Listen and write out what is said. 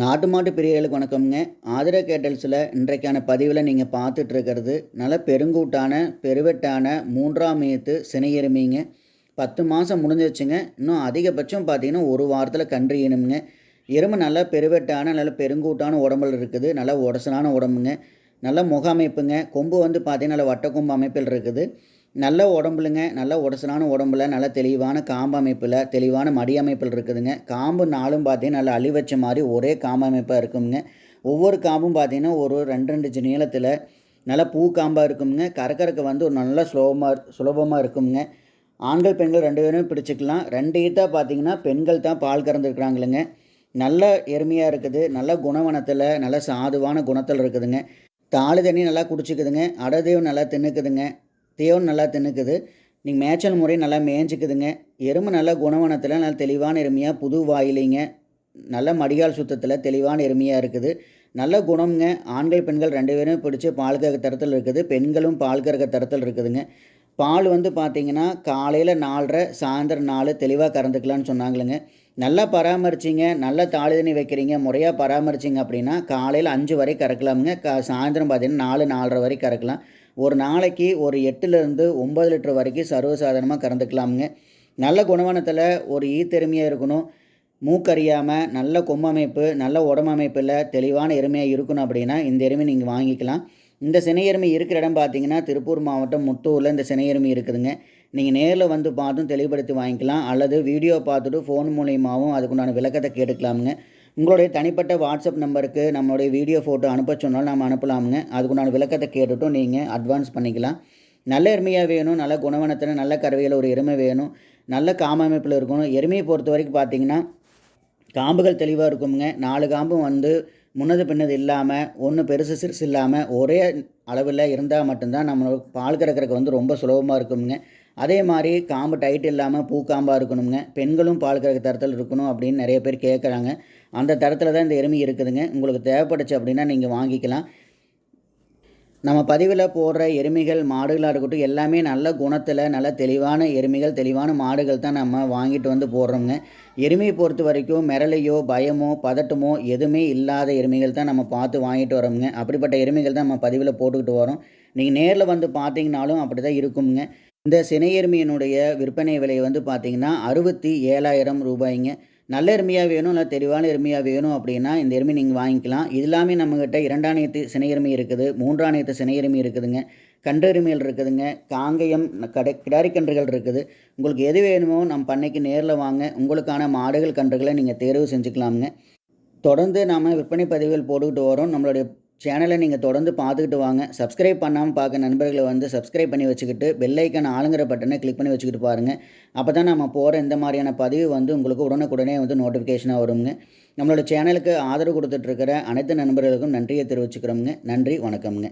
நாட்டு மாட்டு பிரியர்களுக்கு வணக்கம்ங்க. ஆதிரா கேட்டல்ஸில் இன்றைக்கான பதிவில் நீங்கள் பார்த்துட்டு இருக்கிறது நல்ல பெருங்கூட்டான பெருவெட்டான 3ஆம் ஈத்து சினை எருமைங்க. 10 மாதம் முடிஞ்சிருச்சுங்க. இன்னும் அதிகபட்சம் பார்த்தீங்கன்னா ஒரு வாரத்தில் கன்று ஈனுமுங்க. எருமை நல்லா பெருவெட்டான நல்ல பெருங்கூட்டான உடம்புல இருக்குது. நல்லா உடசலான உடம்புங்க. நல்ல முக அமைப்புங்க. கொம்பு வந்து பார்த்தீங்கன்னா நல்ல வட்டக்கொம்பு அமைப்பில் இருக்குது. நல்ல உடம்புலுங்க, நல்ல உடசலான உடம்புல, நல்ல தெளிவான காம்பு அமைப்பில், தெளிவான மடி அமைப்பில் இருக்குதுங்க. காம்பு நாளும் பார்த்தீங்கன்னா நல்லா அழி வச்ச மாதிரி ஒரே காம்பு அமைப்பாக இருக்குங்க. ஒவ்வொரு காம்பும் பார்த்தீங்கன்னா ஒரு 2 இன்ச்சு நீளத்தில் நல்லா பூ காம்பாக இருக்குங்க. கறக்கறக்கு வந்து ஒரு நல்ல சுலபமாக இருக்குங்க. ஆண்கள் பெண்கள் 2 பேருமே பிடிச்சிக்கலாம். 2 ஈத்தாக பார்த்தீங்கன்னா பெண்கள் தான் பால் கறந்துருக்குறாங்களுங்க. நல்ல எருமையாக இருக்குது. நல்ல குணவனத்தில் நல்ல சாதுவான குணத்தில் இருக்குதுங்க. தாலி தண்ணி நல்லா குடிச்சிக்குதுங்க. அடதேவ் நல்லா தின்னுக்குதுங்க. தேவன் நல்லா தின்னுக்குது. நீங்கள் மேய்ச்சல் முறை நல்லா மேய்ஞ்சிக்குதுங்க. எருமை நல்ல குணவனத்தில் நல்ல தெளிவான எருமையாக புது வாயிலைங்க. நல்ல மடிகால் சுத்தத்தில் தெளிவான எருமையாக இருக்குது. நல்ல குணம்ங்க. ஆண்கள் பெண்கள் 2 பேரும் பிடிச்சி பால் கறக்க தரத்தில் இருக்குது. பெண்களும் பால் கறக்க தரத்தில் இருக்குதுங்க. பால் வந்து பார்த்தீங்கன்னா காலையில் 4:30 சாயந்தரம் 4 தெளிவாக கறந்துக்கலான்னு சொன்னாங்களுங்க. நல்லா பராமரிச்சிங்க, நல்ல தாலி தண்ணி வைக்கிறீங்க, முறையாக பராமரிச்சிங்க அப்படின்னா காலையில் 5 வரை கறக்கலாமுங்க. சாயந்தரம் பார்த்தீங்கன்னா 4, 4:30 வரை கறக்கலாம். ஒரு நாளைக்கு ஒரு 8லேருந்து 9 லிட்டர் வரைக்கும் சர்வசாதாரணமாக கறந்துக்கலாமுங்க. நல்ல குணவனத்தில் ஒரு ஈத்தெருமையாக இருக்கணும். மூக்கறியாமல் நல்ல கொம்பமைப்பு, நல்ல உடம்பமைப்பில் தெளிவான எருமையாக இருக்கணும் அப்படின்னா இந்த எருமை நீங்கள் வாங்கிக்கலாம். இந்த சினை எருமை இருக்கிற இடம் பார்த்தீங்கன்னா திருப்பூர் மாவட்டம் முத்தூரில் இந்த சினை எருமை இருக்குதுங்க. நீங்கள் நேரில் வந்து பார்த்தும் தெளிவுபடுத்தி வாங்கிக்கலாம். அல்லது வீடியோ பார்த்துட்டு ஃபோன் மூலியமாகவும் அதுக்குண்டான விளக்கத்தை கேட்டுக்கலாமுங்க. உங்களுடைய தனிப்பட்ட வாட்ஸ்அப் நம்பருக்கு நம்மளுடைய வீடியோ ஃபோட்டோ அனுப்ப சொன்னாலும் நம்ம அனுப்பலாமுங்க. அதுக்குண்டான விளக்கத்தை கேட்டுட்டும் நீங்கள் அட்வான்ஸ் பண்ணிக்கலாம். நல்ல எருமையாக வேணும், நல்ல குணவனத்தில் நல்ல கறவையில் ஒரு எருமை வேணும், நல்ல காம்பமைப்பில் இருக்கணும். எருமையை பொறுத்த வரைக்கும் பார்த்தீங்கன்னா காம்புகள் தெளிவாக இருக்குங்க. 4 காம்பும் வந்து முன்னது பின்னது இல்லாமல், ஒன்று பெருசு சிறுசு இல்லாமல் ஒரே அளவில் இருந்தால் மட்டும்தான் நம்மளுக்கு பால் கறக்கிறதுக்கு வந்து ரொம்ப சுலபமாக இருக்குங்க. அதே மாதிரி காம்பு டைட் இல்லாமல் பூக்காம்பாக இருக்கணுங்க. பெண்களும் பால் கறக்க தரத்தில் இருக்கணும் அப்படின்னு நிறைய பேர் கேட்குறாங்க. அந்த தரத்தில் தான் இந்த எருமை இருக்குதுங்க. உங்களுக்கு தேவைப்பட்டுச்சு அப்படின்னா நீங்கள் வாங்கிக்கலாம். நம்ம பதிவில் போடுற எருமைகள் மாடுகளாக இருக்கட்டும் எல்லாமே நல்ல குணத்தில் நல்ல தெளிவான எருமைகள் தெளிவான மாடுகள் தான் நம்ம வாங்கிட்டு வந்து போடுறோங்க. எருமையை பொறுத்த வரைக்கும் மிரளையோ பயமோ பதட்டமோ எதுவுமே இல்லாத எருமைகள் தான் நம்ம பார்த்து வாங்கிட்டு வரோங்க. அப்படிப்பட்ட எருமைகள் தான் நம்ம பதிவில் போட்டுக்கிட்டு வரோம். நீங்கள் நேரில் வந்து பார்த்தீங்கனாலும் அப்படி தான் இருக்குங்க. இந்த சினை எருமையினுடைய விற்பனை விலை வந்து பார்த்தீங்கன்னா 67,000 ரூபாய்ங்க. நல்ல எருமையாக வேணும், நல்ல தெளிவான எருமையாக வேணும் அப்படின்னா இந்த எருமை நீங்கள் வாங்கிக்கலாம். இது எல்லாமே நம்மக்கிட்ட 2ஆம் ஈத்து சினை எருமை இருக்குது, 3ஆம் ஈத்து சினை எருமை இருக்குதுங்க, கன்று எருமைகள் இருக்குதுங்க, காங்கயம் கிடாரி கன்றுகள் இருக்குது. உங்களுக்கு எது வேணுமோ நம்ம பண்ணைக்கு நேரில் வாங்க. உங்களுக்கான மாடுகள் கன்றுகளை நீங்கள் தேர்வு செஞ்சுக்கலாமுங்க. தொடர்ந்து நாம் விற்பனை பதிவுகள் போட்டுக்கிட்டு வரோம். நம்மளுடைய சேனலை நீங்கள் தொடர்ந்து பார்த்துக்கிட்டு வாங்க. சப்ஸ்கிரைப் பண்ணாமல் பார்க்க நண்பர்களை வந்து சப்ஸ்கிரைப் பண்ணி வச்சுக்கிட்டு பெல் ஐக்கான் ஆளுங்கிற பட்டனை கிளிக் பண்ணி வச்சுக்கிட்டு பாருங்கள். அப்போ தான் நம்ம போகிற இந்த மாதிரியான பதிவு வந்து உங்களுக்கு உடனுக்குடனே வந்து நோட்டிஃபிகேஷனாக வருங்க. நம்மளோட சேனலுக்கு ஆதரவு கொடுத்துட்ருக்கிற அனைத்து நண்பர்களுக்கும் நன்றியை தெரிவிச்சுக்கிறோமுங்க. நன்றி, வணக்கம்ங்க.